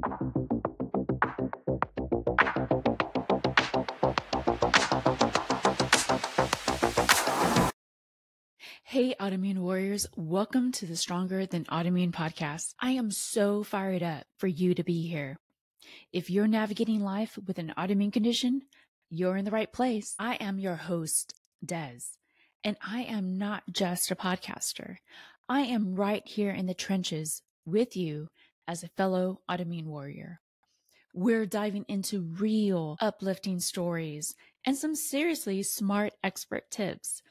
Hey, autoimmune warriors, welcome to the Stronger Than Autoimmune podcast. I am so fired up for you to be here. If you're navigating life with an autoimmune condition, you're in the right place. I am your host, Des, and I am not just a podcaster. I am right here in the trenches with you as a fellow autoimmune warrior. We're diving into real, uplifting stories and some seriously smart expert tips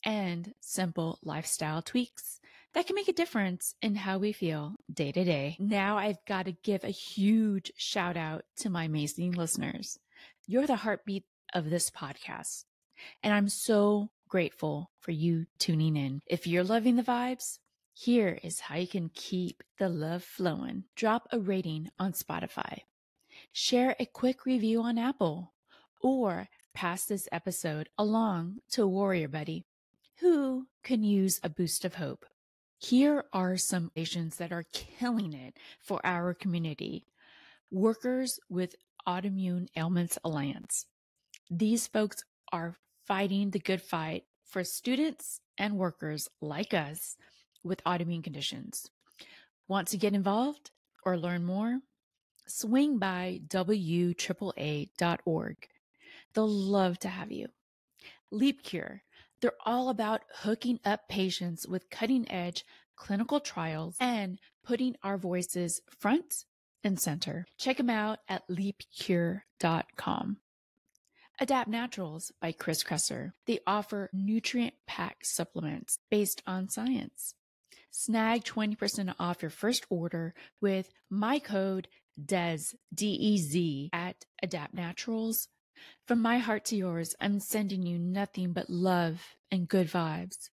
and simple lifestyle tweaks that can make a difference in how we feel day to day. Now I've got to give a huge shout out to my amazing listeners. You're the heartbeat of this podcast, and I'm so grateful for you tuning in. If you're loving the vibes, here is how you can keep the love flowing. Drop a rating on Spotify, share a quick review on Apple, or pass this episode along to a warrior buddy who can use a boost of hope. Here are some patients that are killing it for our community. Workers with Autoimmune Ailments Alliance. These folks are fighting the good fight for students and workers like us with autoimmune conditions. Want to get involved or learn more? Swing by WAAA.org. They'll love to have you. Leap Cure. They're all about hooking up patients with cutting-edge clinical trials and putting our voices front and center. Check them out at leapcure.com. Adapt Naturals by Chris Kresser. They offer nutrient-packed supplements based on science. Snag 20% off your first order with my code DEZ, D-E-Z, at Adapt Naturals. From my heart to yours, I'm sending you nothing but love and good vibes.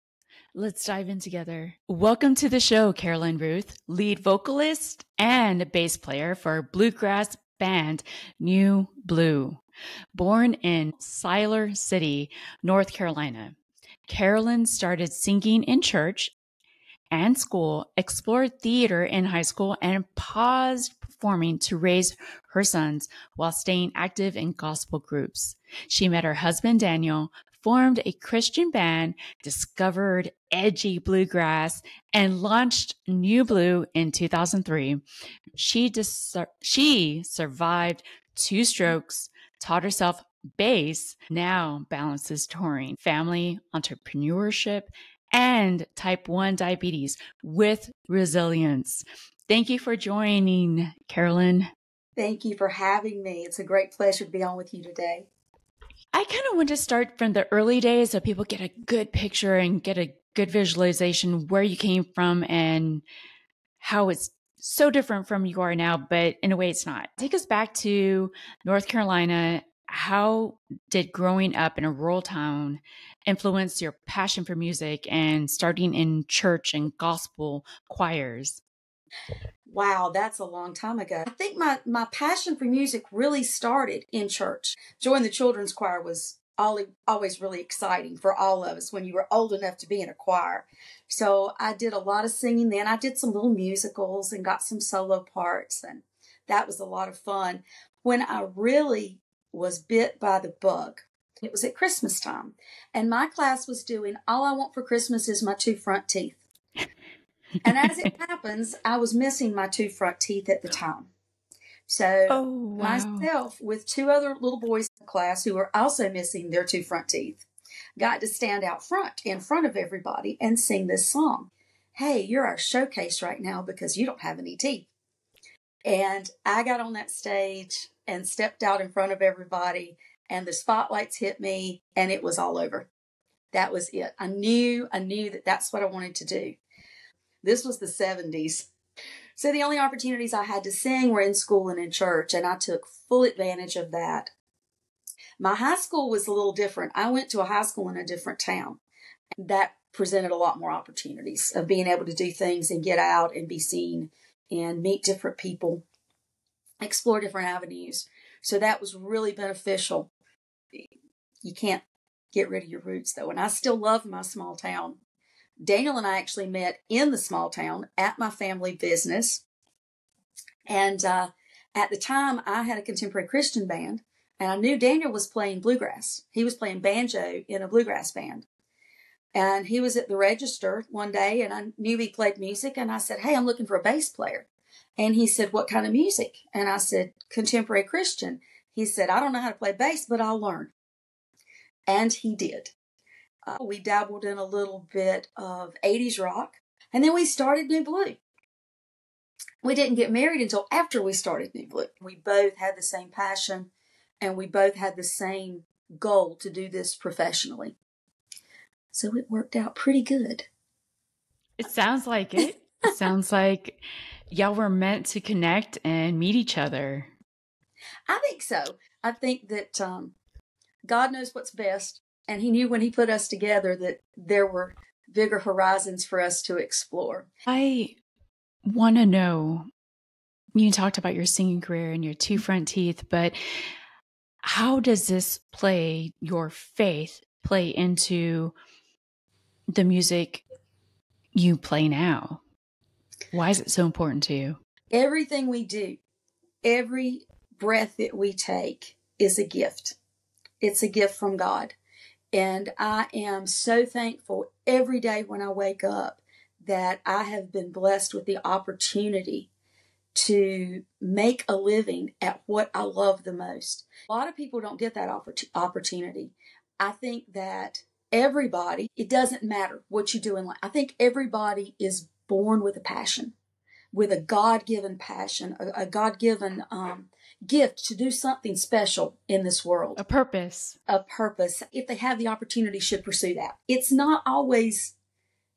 Let's dive in together. Welcome to the show, Carolyn Routh, lead vocalist and bass player for Bluegrass band Nu-Blu. Born in Siler City, North Carolina, Carolyn started singing in church and school, explored theater in high school, and paused performing to raise her sons while staying active in gospel groups. She met her husband, Daniel, formed a Christian band, discovered edgy bluegrass, and launched Nu-Blu in 2003. She survived 2 strokes, taught herself bass, now balances touring, family, entrepreneurship, and type 1 diabetes with resilience. Thank you for joining, Carolyn. Thank you for having me. It's a great pleasure to be on with you today. I kind of want to start from the early days so people get a good picture and get a good visualization where you came from and how it's so different from you are now, but in a way it's not. Take us back to North Carolina. How did growing up in a rural town influence your passion for music and starting in church and gospel choirs? Wow, that's a long time ago. I think my passion for music really started in church. Joining the children's choir was always really exciting for all of us when you were old enough to be in a choir. So I did a lot of singing then. I did some little musicals and got some solo parts, and that was a lot of fun. When I really was bit by the bug, it was at Christmas time, and my class was doing All I Want for Christmas Is My 2 Front Teeth. And as it happens, I was missing my 2 front teeth at the time. So myself with 2 other little boys in the class who were also missing their 2 front teeth got to stand out front in front of everybody and sing this song. Hey, you're our showcase right now because you don't have any teeth. And I got on that stage and stepped out in front of everybody, and the spotlights hit me, and it was all over. That was it. I knew that that's what I wanted to do. This was the 70s. So the only opportunities I had to sing were in school and in church, and I took full advantage of that. My high school was a little different. I went to a high school in a different town. That presented a lot more opportunities of being able to do things and get out and be seen and meet different people, explore different avenues. So that was really beneficial. You can't get rid of your roots, though, and I still love my small town. Daniel and I actually met in the small town at my family business. And At the time, I had a contemporary Christian band, and I knew Daniel was playing bluegrass. He was playing banjo in a bluegrass band. And he was at the register one day, and I knew he played music, and I said, hey, I'm looking for a bass player. And he said, what kind of music? And I said, contemporary Christian. He said, I don't know how to play bass, but I'll learn. And he did. We dabbled in a little bit of 80s rock, and then we started Nu-Blu. We didn't get married until after we started Nu-Blu. We both had the same passion, and we both had the same goal to do this professionally. So it worked out pretty good. It sounds like it. It sounds like y'all were meant to connect and meet each other. I think so. I think that God knows what's best, and he knew when he put us together that there were bigger horizons for us to explore. I want to know, you talked about your singing career and your two front teeth, but how does this play, your faith, play into the music you play now? Why is it so important to you? Everything we do, every breath that we take is a gift. It's a gift from God. And I am so thankful every day when I wake up that I have been blessed with the opportunity to make a living at what I love the most. A lot of people don't get that opportunity. I think that everybody, it doesn't matter what you do in life. I think everybody is born with a passion, with a God-given passion, a God-given gift to do something special in this world. A purpose. A purpose. If they have the opportunity, should pursue that. It's not always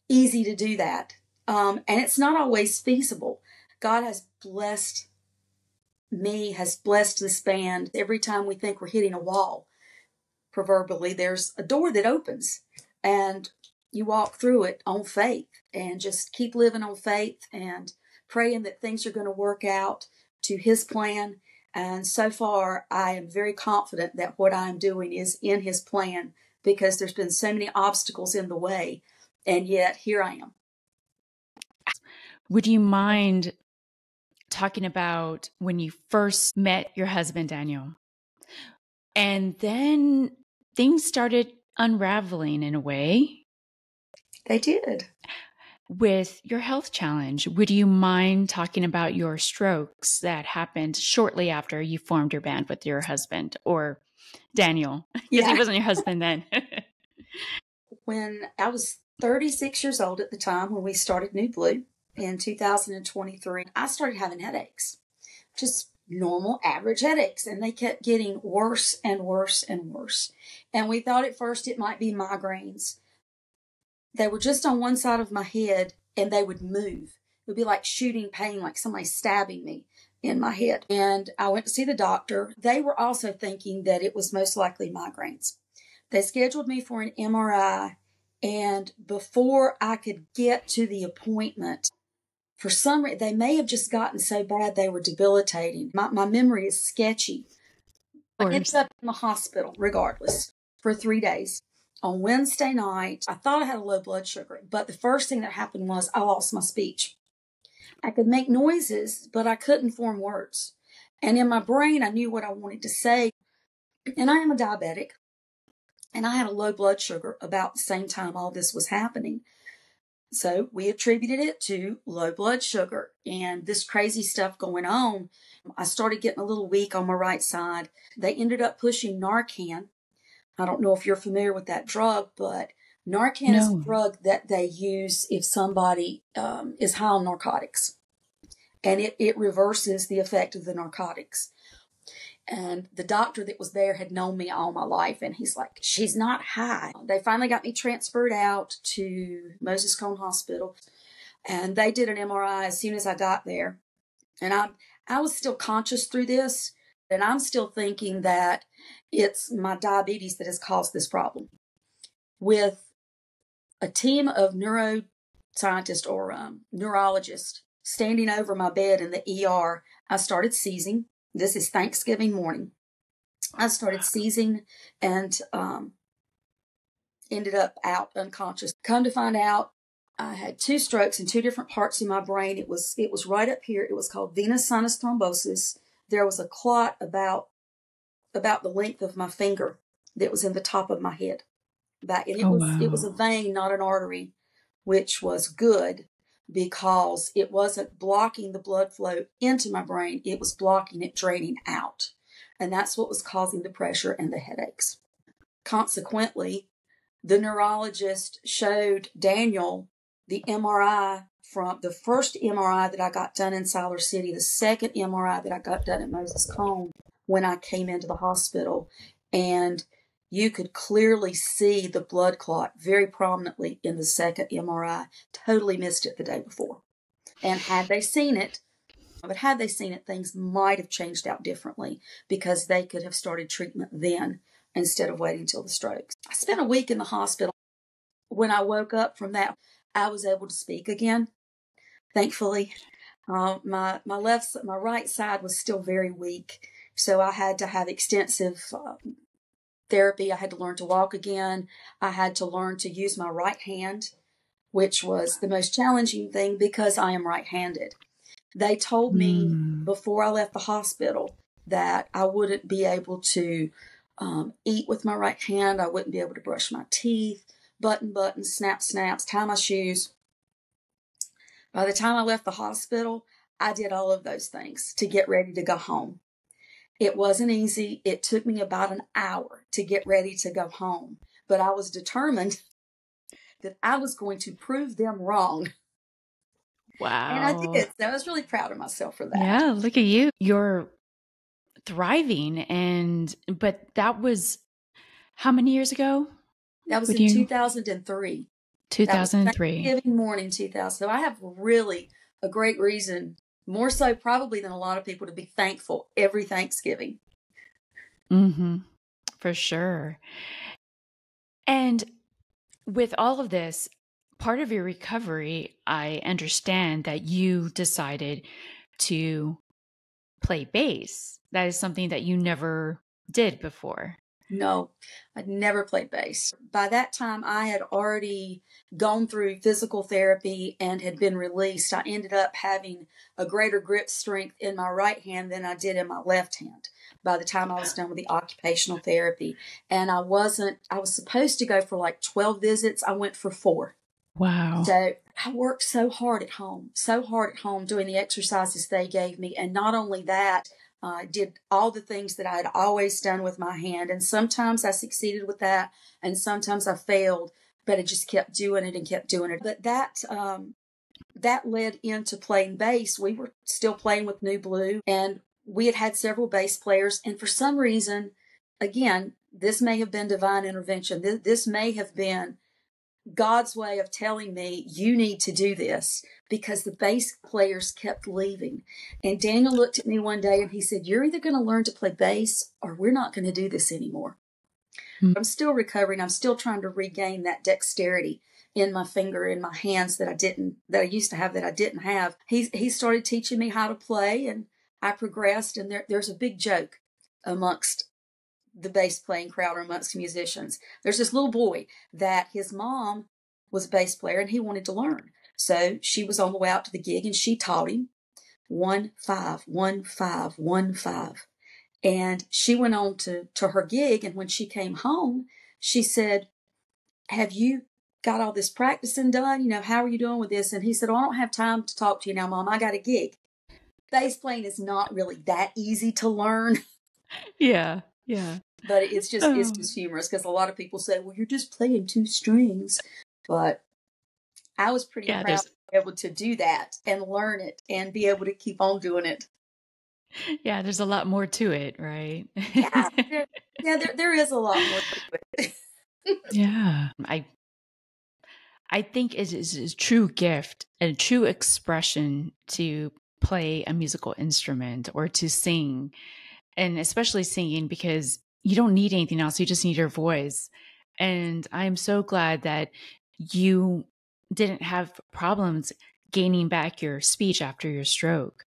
easy to do that. And it's not always feasible. God has blessed me, has blessed this band. Every time we think we're hitting a wall, proverbially, there's a door that opens, and you walk through it on faith and just keep living on faith and praying that things are going to work out to his plan. And so far, I am very confident that what I'm doing is in his plan, because there's been so many obstacles in the way, and yet here I am. Would you mind talking about when you first met your husband, Daniel, and then things started unraveling in a way? They did. With your health challenge, would you mind talking about your strokes that happened shortly after you formed your band with your husband, or Daniel, because he wasn't your husband then? When I was 36 years old at the time, when we started Nu-Blu in 2023, I started having headaches, just normal average headaches, and they kept getting worse and worse and worse. And we thought at first it might be migraines. They were just on one side of my head, and they would move. It would be like shooting pain, like somebody stabbing me in my head. And I went to see the doctor. They were also thinking that it was most likely migraines. They scheduled me for an MRI, and before I could get to the appointment, for some reason, they may have just gotten so bad they were debilitating. My memory is sketchy. I ended up in the hospital, regardless, for 3 days. On Wednesday night, I thought I had a low blood sugar, but the first thing that happened was I lost my speech. I could make noises, but I couldn't form words. And in my brain, I knew what I wanted to say. And I am a diabetic, and I had a low blood sugar about the same time all this was happening. So we attributed it to low blood sugar and this crazy stuff going on. I started getting a little weak on my right side. They ended up pushing Narcan. I don't know if you're familiar with that drug, but Narcan is a drug that they use if somebody is high on narcotics. And it reverses the effect of the narcotics. And the doctor that was there had known me all my life, and he's like, she's not high. They finally got me transferred out to Moses Cone Hospital, and they did an MRI as soon as I got there. And I was still conscious through this, and I'm still thinking that it's my diabetes that has caused this problem. With a team of neuroscientists or neurologists standing over my bed in the ER, I started seizing. This is Thanksgiving morning. I started seizing and ended up out unconscious. Come to find out, I had 2 strokes in 2 different parts of my brain. It was right up here. It was called venous sinus thrombosis. there was a clot about the length of my finger that was in the top of my head. And Oh, it was wow. a vein, not an artery, which was good because it wasn't blocking the blood flow into my brain. It was blocking it draining out. And that's what was causing the pressure and the headaches. Consequently, the neurologist showed Daniel the MRI from the first MRI that I got done in Siler City, the second MRI that I got done at Moses Cone when I came into the hospital. And you could clearly see the blood clot very prominently in the second MRI. Totally missed it the day before. And had they seen it, things might have changed out differently because they could have started treatment then instead of waiting till the strokes. I spent a week in the hospital. When I woke up from that, I was able to speak again. Thankfully, my right side was still very weak, so I had to have extensive therapy. I had to learn to walk again. I had to learn to use my right hand, which was the most challenging thing because I am right-handed. They told me before I left the hospital that I wouldn't be able to eat with my right hand. I wouldn't be able to brush my teeth, button buttons, snap snaps, tie my shoes. By the time I left the hospital, I did all of those things to get ready to go home. It wasn't easy. It took me about an hour to get ready to go home, but I was determined that I was going to prove them wrong. Wow. And I did. So I was really proud of myself for that. Yeah, look at you. You're thriving. But that was how many years ago? That was in 2003. 2003. Thanksgiving morning, 2000. So I have really a great reason, more so probably than a lot of people, to be thankful every Thanksgiving. Mm-hmm. For sure. And with all of this, part of your recovery, I understand that you decided to play bass. That is something that you never did before. No, I'd never played bass. By that time, I had already gone through physical therapy and had been released. I ended up having a greater grip strength in my right hand than I did in my left hand by the time I was done with the occupational therapy. And I was supposed to go for like 12 visits. I went for 4. Wow. So I worked so hard at home doing the exercises they gave me. And not only that, I did all the things that I had always done with my hand. And sometimes I succeeded with that, and sometimes I failed, but I just kept doing it and kept doing it. But that led into playing bass. We were still playing with Nu-Blu, and we had several bass players. And for some reason, again, this may have been divine intervention. This may have been God's way of telling me, you need to do this, because the bass players kept leaving. And Daniel looked at me one day and he said, you're either going to learn to play bass or we're not going to do this anymore. I'm still recovering. I'm still trying to regain that dexterity in my finger, in my hands that I used to have that I didn't have. He started teaching me how to play, and I progressed. And there's a big joke amongst the bass playing crowd or amongst musicians. There's this little boy that his mom was a bass player and he wanted to learn. So she was on the way out to the gig and she taught him 1 5 1 5 1 5. And she went on to her gig, and when she came home, she said, have you got all this practicing done? How are you doing with this? And he said, I don't have time to talk to you now, Mom. I got a gig. Bass playing is not really that easy to learn. Yeah. Yeah. But it's just humorous because a lot of people say, well, you're just playing 2 strings. But I was pretty proud to be able to do that and learn it and be able to keep on doing it. Yeah, there's a lot more to it, right? There is a lot more to it. Yeah. I think it is a true gift and a true expression to play a musical instrument or to sing, and especially singing, because you don't need anything else. You just need your voice. And I'm so glad that you didn't have problems gaining back your speech after your stroke.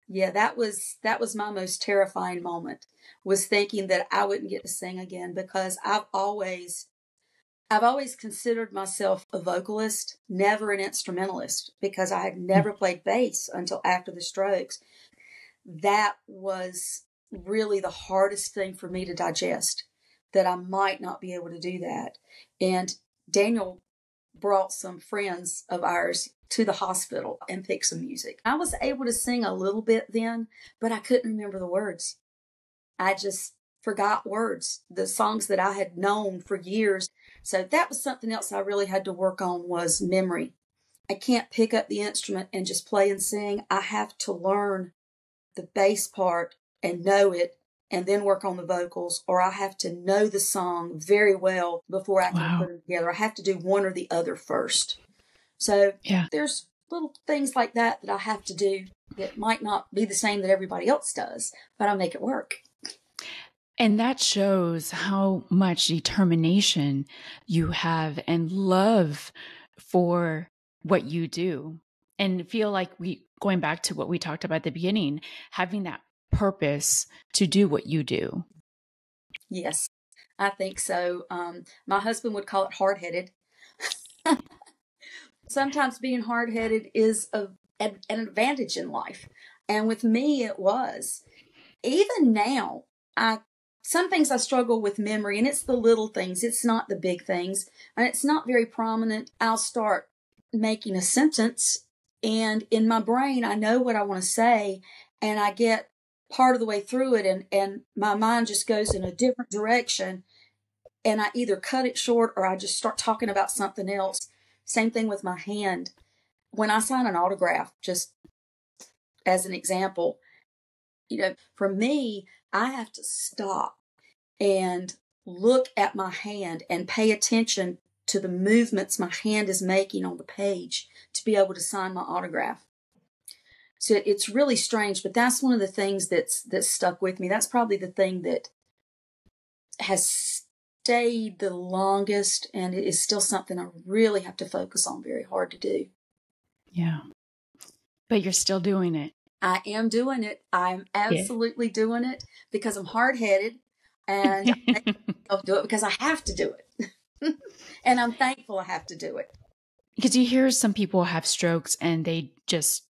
Yeah, that was my most terrifying moment, was thinking that I wouldn't get to sing again, because I've always considered myself a vocalist, never an instrumentalist, because I had never played bass until after the strokes. that was really the hardest thing for me to digest, that I might not be able to do that. And Daniel brought some friends of ours to the hospital and picked some music. I was able to sing a little bit then, but I couldn't remember the words. I just forgot words, the songs that I had known for years. So that was something else I really had to work on, was memory. I can't pick up the instrument and just play and sing. I have to learn the bass part and know it and then work on the vocals, or I have to know the song very well before I can put them together. I have to do one or the other first. So there's little things like that I have to do that might not be the same that everybody else does, but I make it work. And that shows how much determination you have and love for what you do. And feel like going back to what we talked about at the beginning, having that purpose to do what you do. Yes, I think so. My husband would call it hard-headed. Sometimes being hard-headed is an advantage in life. And with me, it was. Even now, some things I struggle with memory, and it's the little things. It's not the big things, and it's not very prominent. I'll start making a sentence, and in my brain, I know what I want to say, and I get part of the way through it, and my mind just goes in a different direction, and I either cut it short or I just start talking about something else. Same thing with my hand. When I sign an autograph, just as an example, for me, I have to stop and look at my hand and pay attention to the movements my hand is making on the page to be able to sign my autograph. So it's really strange, but that's one of the things that's stuck with me. That's probably the thing that has stayed the longest, and it is still something I really have to focus on very hard to do. Yeah. But you're still doing it. I am doing it. I'm absolutely doing it because I'm hard-headed, and I'll do it because I have to do it. And I'm thankful I have to do it. Because you hear some people have strokes and they just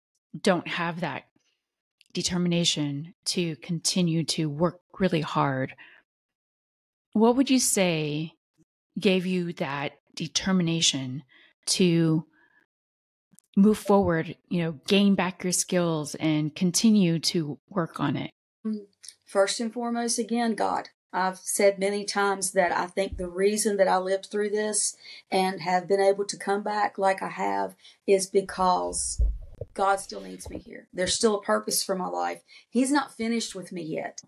don't have that determination to continue to work really hard. What would you say gave you that determination to move forward, gain back your skills and continue to work on it? First and foremost, again, God. I've said many times that I think the reason that I lived through this and have been able to come back like I have is because God still needs me here. There's still a purpose for my life. He's not finished with me yet.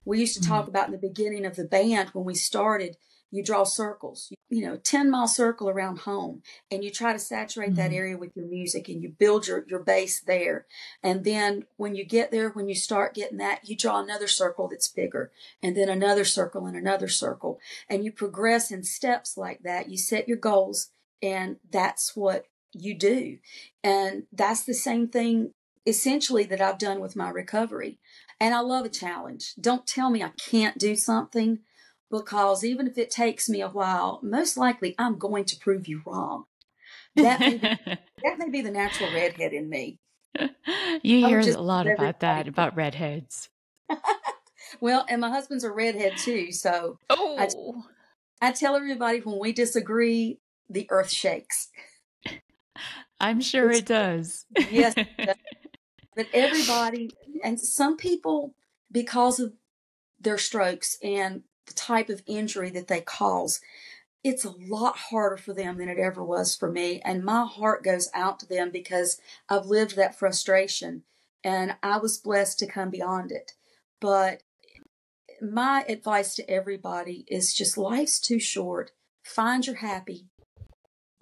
We used to talk about in the beginning of the band when we started, you draw circles, 10-mile circle around home, and you try to saturate that area with your music, and you build your base there. And then when you get there, when you start getting that, you draw another circle that's bigger, and then another circle and another circle. And you progress in steps like that. You set your goals, and that's what you do. And that's the same thing essentially that I've done with my recovery. And I love a challenge. Don't tell me I can't do something, because even if it takes me a while, most likely I'm going to prove you wrong. That may be the natural redhead in me. You hear a lot about that, about redheads. Well, and my husband's a redhead too, so I tell everybody when we disagree, the earth shakes. I'm sure it does. Yes, it does. But everybody, and some people, because of their strokes and the type of injury that they cause, it's a lot harder for them than it ever was for me. And my heart goes out to them because I've lived that frustration and I was blessed to come beyond it. But my advice to everybody is just life's too short. Find your happy.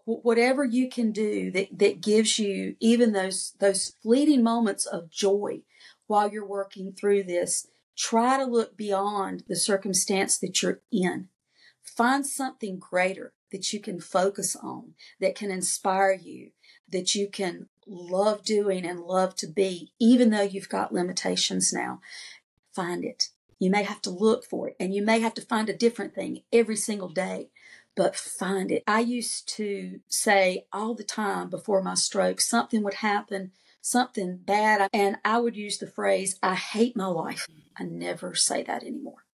Whatever you can do that gives you even those fleeting moments of joy while you're working through this. Try to look beyond the circumstance that you're in. Find something greater that you can focus on, that can inspire you, that you can love doing and love to be, even though you've got limitations now. Find it. You may have to look for it, and you may have to find a different thing every single day, but find it. I used to say all the time before my stroke, something would happen, something bad, and I would use the phrase, I hate my life. I never say that anymore.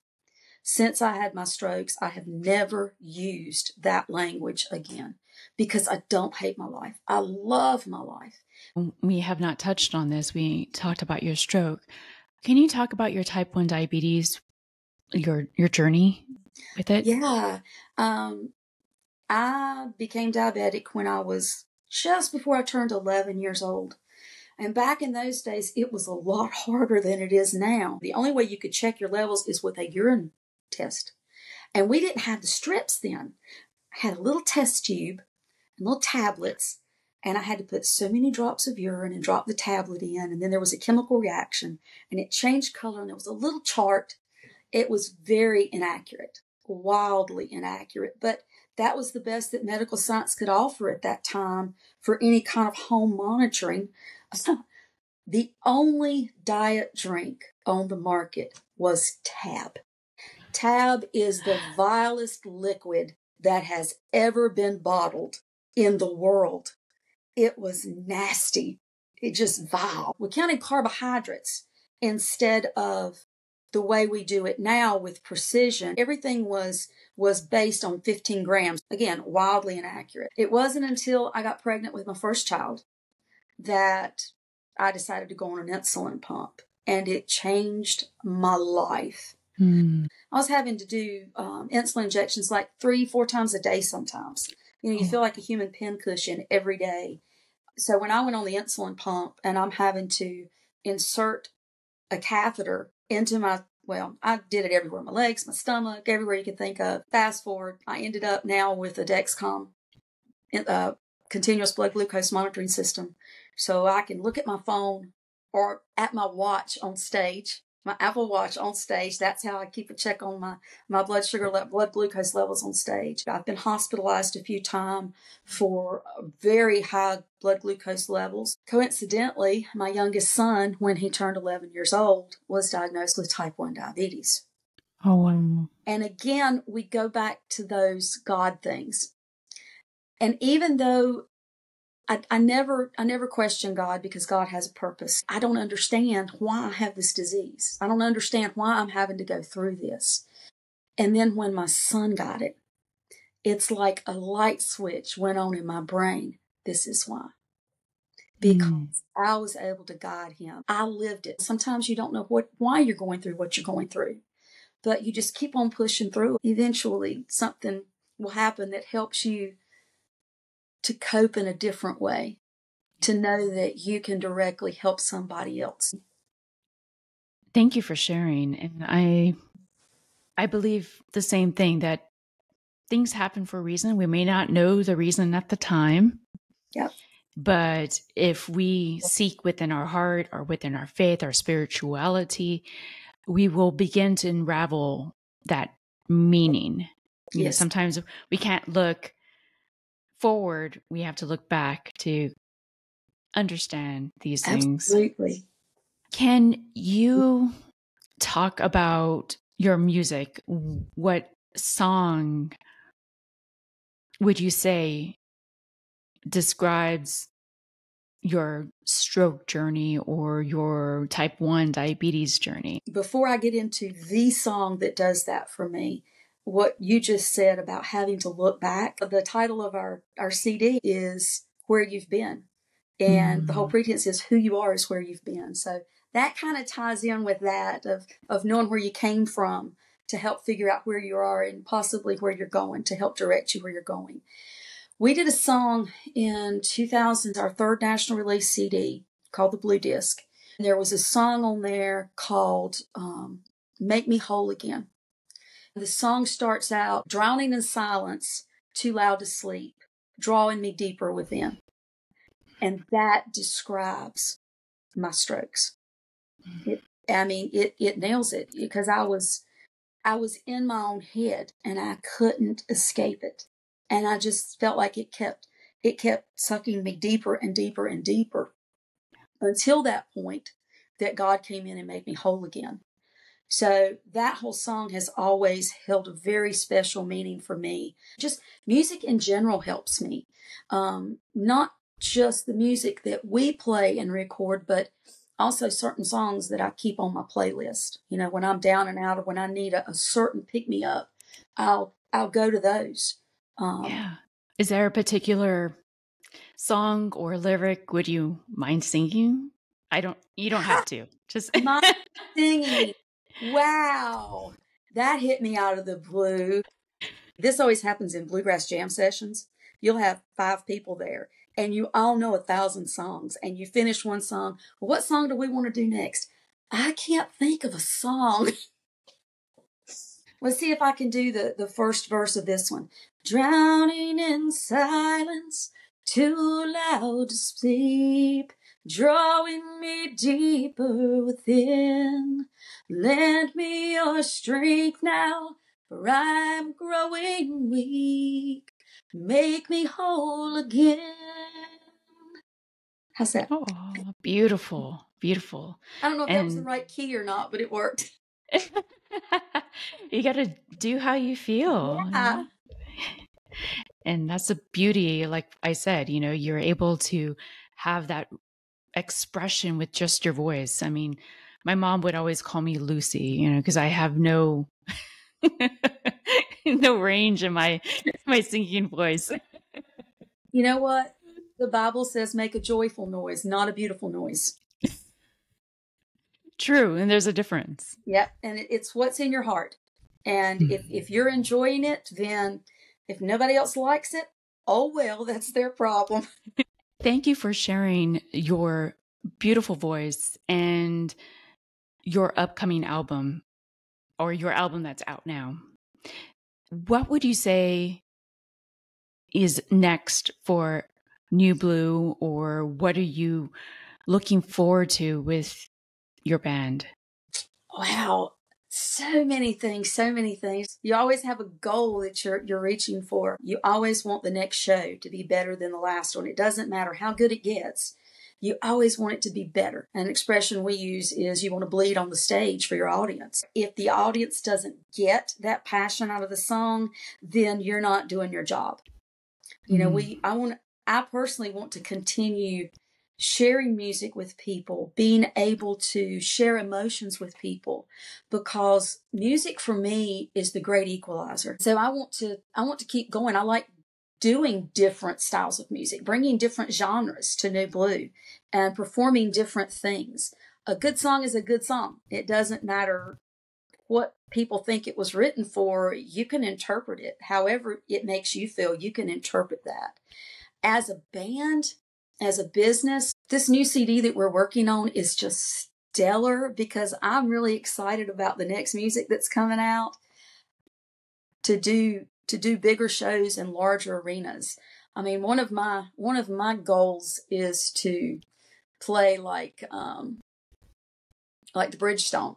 Since I had my strokes, I have never used that language again because I don't hate my life. I love my life. We have not touched on this. We talked about your stroke. Can you talk about your type 1 diabetes, your journey with it? Yeah. I became diabetic when I was just before I turned 11 years old. And back in those days, it was a lot harder than it is now. The only way you could check your levels is with a urine test. And we didn't have the strips then. I had a little test tube and little tablets, and I had to put so many drops of urine and drop the tablet in, and then there was a chemical reaction, and it changed color, and there was a little chart. It was very inaccurate, wildly inaccurate, but that was the best that medical science could offer at that time for any kind of home monitoring. The only diet drink on the market was Tab. Tab is the vilest liquid that has ever been bottled in the world. It was nasty. It just vile. We counted carbohydrates instead of the way we do it now with precision. Everything was based on 15 grams. Again, wildly inaccurate. It wasn't until I got pregnant with my first child that I decided to go on an insulin pump, and it changed my life. I was having to do insulin injections like 3-4 times a day sometimes. You feel like a human pincushion every day. So when I went on the insulin pump and I'm having to insert a catheter into I did it everywhere, my legs, my stomach, everywhere you could think of. Fast forward, I ended up now with a Dexcom, continuous blood glucose monitoring system. So I can look at my phone or at my watch on stage, my Apple Watch on stage. That's how I keep a check on my blood sugar, blood glucose levels on stage. I've been hospitalized a few times for very high blood glucose levels. Coincidentally, my youngest son, when he turned 11 years old, was diagnosed with type 1 diabetes. Oh, wow. And again, we go back to those God things. And even though I never question God, because God has a purpose, I don't understand why I have this disease. I don't understand why I'm having to go through this. And then when my son got it, it's like a light switch went on in my brain. This is why. Because I was able to guide him. I lived it. Sometimes you don't know why you're going through what you're going through, but you just keep on pushing through. Eventually, something will happen that helps you to cope in a different way, to know that you can directly help somebody else. Thank you for sharing. And I believe the same thing, that things happen for a reason. We may not know the reason at the time. Yep. But if we seek within our heart or within our faith, our spirituality, we will begin to unravel that meaning. You know, sometimes we can't look forward. We have to look back to understand these things. Absolutely. Can you talk about your music? What song would you say describes your stroke journey or your type 1 diabetes journey? Before I get into the song that does that for me, what you just said about having to look back, the title of our CD is Where You've Been. And the whole pretense is who you are is where you've been. So that kind of ties in with that of knowing where you came from to help figure out where you are and possibly where you're going, to help direct you where you're going. We did a song in 2000, our third national release CD, called The Blue Disc. And there was a song on there called Make Me Whole Again. The song starts out, drowning in silence, too loud to sleep, drawing me deeper within. And that describes my strokes. It nails it, because I was in my own head and I couldn't escape it. And I just felt like it kept sucking me deeper and deeper and deeper until that point that God came in and made me whole again. So that whole song has always held a very special meaning for me. Just music in general helps me. Not just the music that we play and record, but also certain songs that I keep on my playlist. You know, when I'm down and out or when I need a certain pick me up, I'll go to those. Yeah. Is there a particular song or lyric would you mind singing? You don't have to. Just My singing. Wow. That hit me out of the blue. This always happens in bluegrass jam sessions. You'll have 5 people there and you all know 1,000 songs and you finish one song. Well, what song do we want to do next? I can't think of a song. Let's see if I can do the first verse of this one. Drowning in silence, too loud to sleep, drawing me deeper within. Lend me your strength now, for I'm growing weak. Make me whole again. How's that? Oh, beautiful, beautiful. I don't know if that was the And right key or not, but it worked. you got to do how you feel. Yeah. And that's the beauty. Like I said, you're able to have that expression with just your voice. I mean, my mom would always call me Lucy, because I have no no range in my singing voice. You know what? The Bible says make a joyful noise, not a beautiful noise. True. And there's a difference. Yep. And it's what's in your heart. And if you're enjoying it, then if nobody else likes it, oh, well, that's their problem. Thank you for sharing your beautiful voice and your upcoming album, or your album that's out now. What would you say is next for Nu-Blu, or what are you looking forward to with your band? Wow. So many things, so many things. You always have a goal that you're reaching for. You always want the next show to be better than the last one. It doesn't matter how good it gets. You always want it to be better. An expression we use is you want to bleed on the stage for your audience. If the audience doesn't get that passion out of the song, then you're not doing your job. You know, I personally want to continue sharing music with people, being able to share emotions with people, because music for me is the great equalizer. So I want to keep going. I like doing different styles of music, bringing different genres to Nu-Blu and performing different things. A good song is a good song. It doesn't matter what people think it was written for. You can interpret it however it makes you feel. You can interpret that. As a band, as a business, this new CD that we're working on is just stellar, because I'm really excited about the next music that's coming out to do bigger shows in larger arenas. I mean, one of my goals is to play like the Bridgestone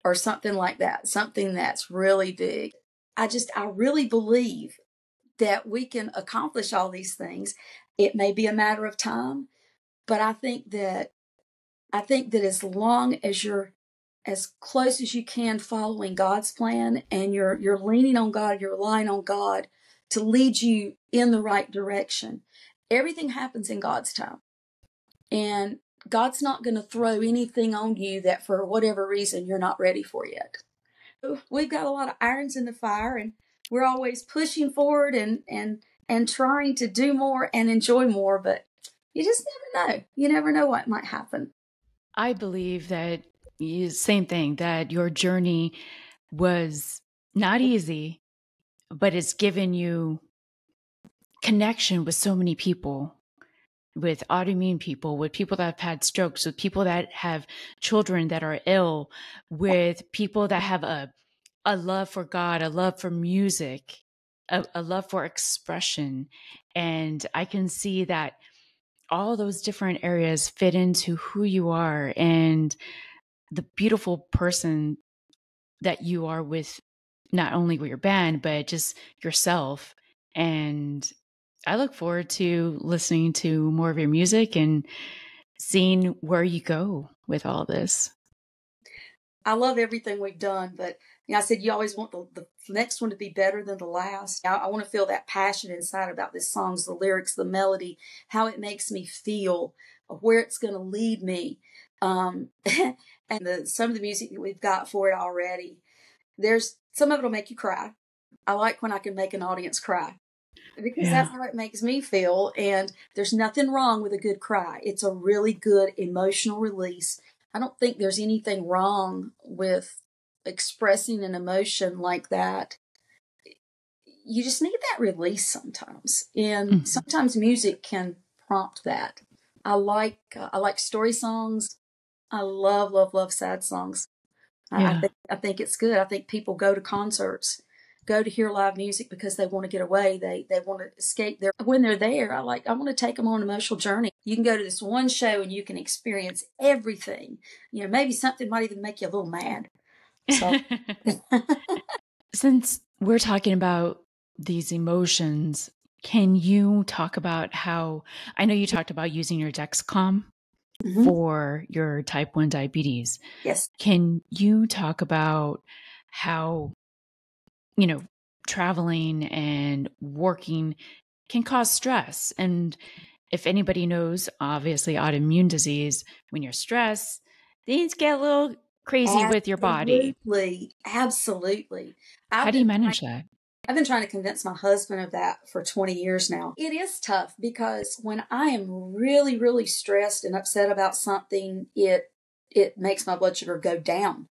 or something like that, something that's really big. I really believe that we can accomplish all these things. It may be a matter of time, but I think that as long as you're as close as you can following God's plan, and you're leaning on God, you're relying on God to lead you in the right direction, everything happens in God's time. And God's not going to throw anything on you that for whatever reason you're not ready for yet. We've got a lot of irons in the fire, and we're always pushing forward and trying to do more and enjoy more, but you just never know. You never know what might happen. I believe that same thing, that your journey was not easy, but it's given you connection with so many people, with autoimmune people, with people that have had strokes, with people that have children that are ill, with people that have a love for God, a love for music, a love for expression. And I can see that all those different areas fit into who you are and the beautiful person that you are, with not only with your band, but just yourself. And I look forward to listening to more of your music and seeing where you go with all this. I love everything we've done, but I said you always want the next one to be better than the last. I want to feel that passion inside about this song's, the lyrics, the melody, how it makes me feel, where it's going to lead me. And some of the music that we've got for it already, there's some of it will make you cry. I like when I can make an audience cry, because that's how it makes me feel. And there's nothing wrong with a good cry. It's a really good emotional release. I don't think there's anything wrong with expressing an emotion like that. You just need that release sometimes. And sometimes music can prompt that. I like story songs. I love sad songs. I think it's good. I think people go to concerts, go to hear live music because they want to get away. They want to escape when they're there. I want to take them on an emotional journey. You can go to this one show and you can experience everything. Maybe something might even make you a little mad. So since we're talking about these emotions, can you talk about how, I know you talked about using your Dexcom for your type 1 diabetes. Yes. Can you talk about how, traveling and working can cause stress? And if anybody knows, obviously autoimmune disease, when you're stressed, things get a little crazy with your body. Absolutely. How do you manage that? I've been trying to convince my husband of that for 20 years now. It is tough because when I am really, really stressed and upset about something, it makes my blood sugar go down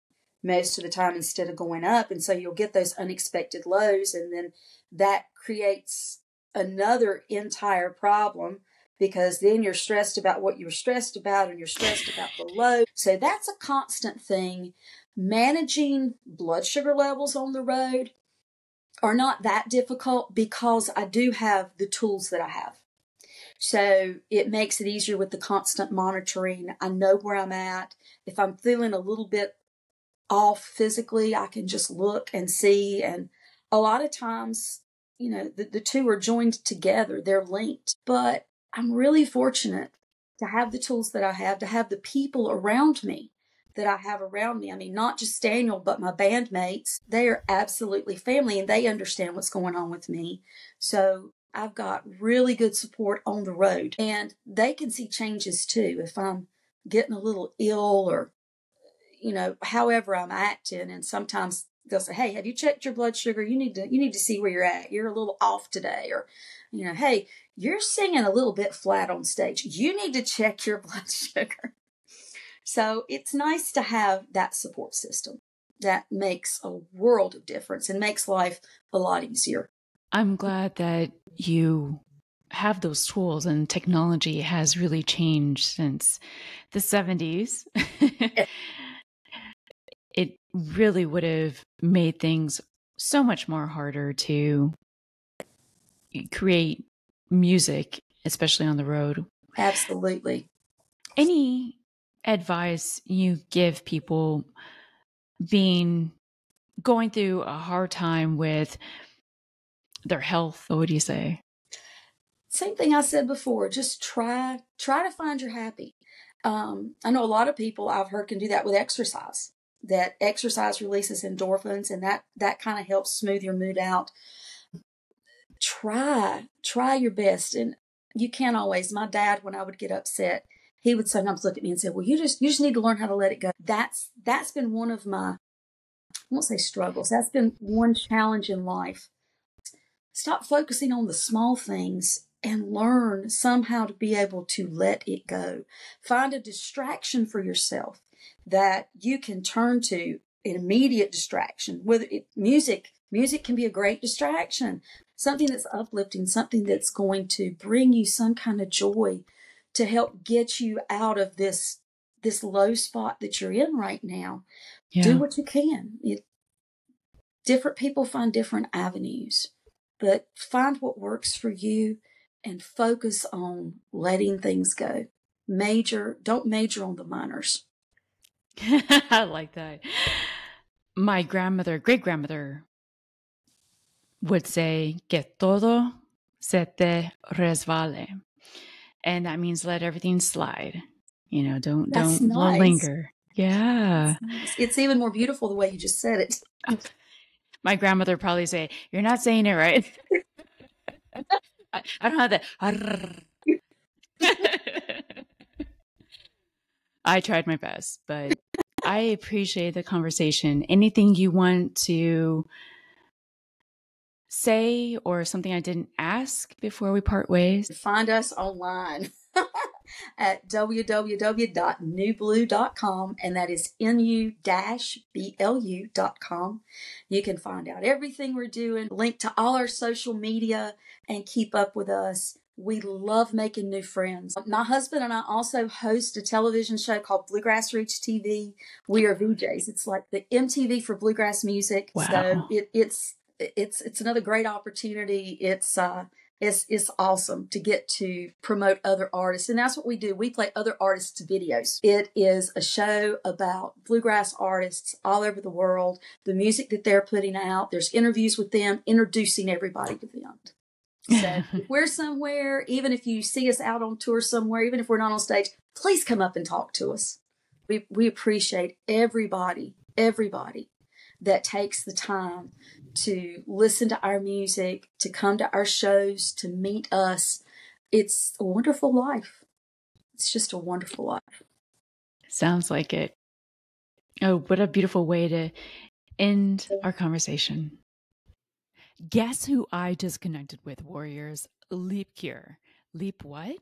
most of the time instead of going up. And so you'll get those unexpected lows, and then that creates another entire problem, because then you're stressed about what you were stressed about and you're stressed about the low. So that's a constant thing. Managing blood sugar levels on the road are not that difficult because I do have the tools that I have. So it makes it easier with the constant monitoring. I know where I'm at. If I'm feeling a little bit off physically, I can just look and see. And a lot of times, the two are joined together. They're linked. But I'm really fortunate to have the tools that I have, to have the people around me that I have around me. I mean, not just Daniel, but my bandmates. They are absolutely family, and they understand what's going on with me. So I've got really good support on the road, and they can see changes too. If I'm getting a little ill or, however I'm acting, and sometimes they'll say, "Hey, have you checked your blood sugar? You need to see where you're at. You're a little off today." Or, "Hey, you're singing a little bit flat on stage. You need to check your blood sugar." So it's nice to have that support system. That makes a world of difference and makes life a lot easier. I'm glad that you have those tools, and technology has really changed since the 70s. It really would have made things so much more harder to create music, especially on the road. Absolutely. Any advice you give people going through a hard time with their health? What do you say? Same thing I said before. Just try to find your happy. I know a lot of people I've heard can do that with exercise. That exercise releases endorphins, and that kind of helps smooth your mood out. Try your best. And you can't always. My dad, when I would get upset, he would sometimes look at me and say, "Well, you just need to learn how to let it go." That's been one of my, I won't say struggles. That's been one challenge in life. Stop focusing on the small things and learn somehow to be able to let it go. Find a distraction for yourself that you can turn to, an immediate distraction. Whether music can be a great distraction, something that's uplifting, something that's going to bring you some kind of joy to help get you out of this low spot that you're in right now. Yeah. Do what you can. Different people find different avenues, but find what works for you and focus on letting things go. Don't major on the minors. I like that. My great grandmother would say, "Que todo se te resbale." And that means let everything slide. Don't nice. linger. Yeah. It's even more beautiful the way you just said it. My grandmother would probably say, "You're not saying it right." I don't have that. I tried my best, but I appreciate the conversation. Anything you want to say or something I didn't ask before we part ways? Find us online at www.Nu-Blu.com, and that is nu-blu.com. You can find out everything we're doing, link to all our social media, and keep up with us. We love making new friends. My husband and I also host a television show called Bluegrass Reach TV. We are VJs. It's like the MTV for bluegrass music. Wow. So it's another great opportunity. It's awesome to get to promote other artists. And that's what we do. We play other artists' videos. It is a show about bluegrass artists all over the world, the music that they're putting out. There's interviews with them, introducing everybody to them. So if we're somewhere, even if you see us out on tour somewhere, even if we're not on stage, please come up and talk to us. We appreciate everybody that takes the time to listen to our music, to come to our shows, to meet us. It's a wonderful life. It's just a wonderful life. Sounds like it. Oh, what a beautiful way to end our conversation. Guess who I just connected with, warriors? Leap Cure. Leap what?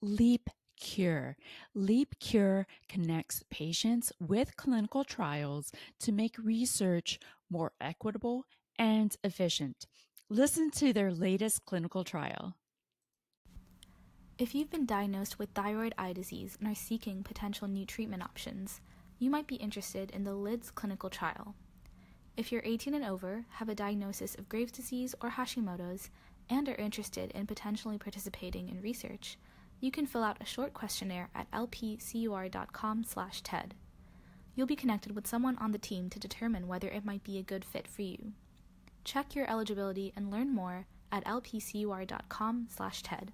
Leap Cure. Leap Cure connects patients with clinical trials to make research more equitable and efficient. Listen to their latest clinical trial. If you've been diagnosed with thyroid eye disease and are seeking potential new treatment options, you might be interested in the LIDS clinical trial. If you're 18 and over, have a diagnosis of Graves' disease or Hashimoto's, and are interested in potentially participating in research, you can fill out a short questionnaire at lpcur.com/TED. You'll be connected with someone on the team to determine whether it might be a good fit for you. Check your eligibility and learn more at lpcur.com/TED.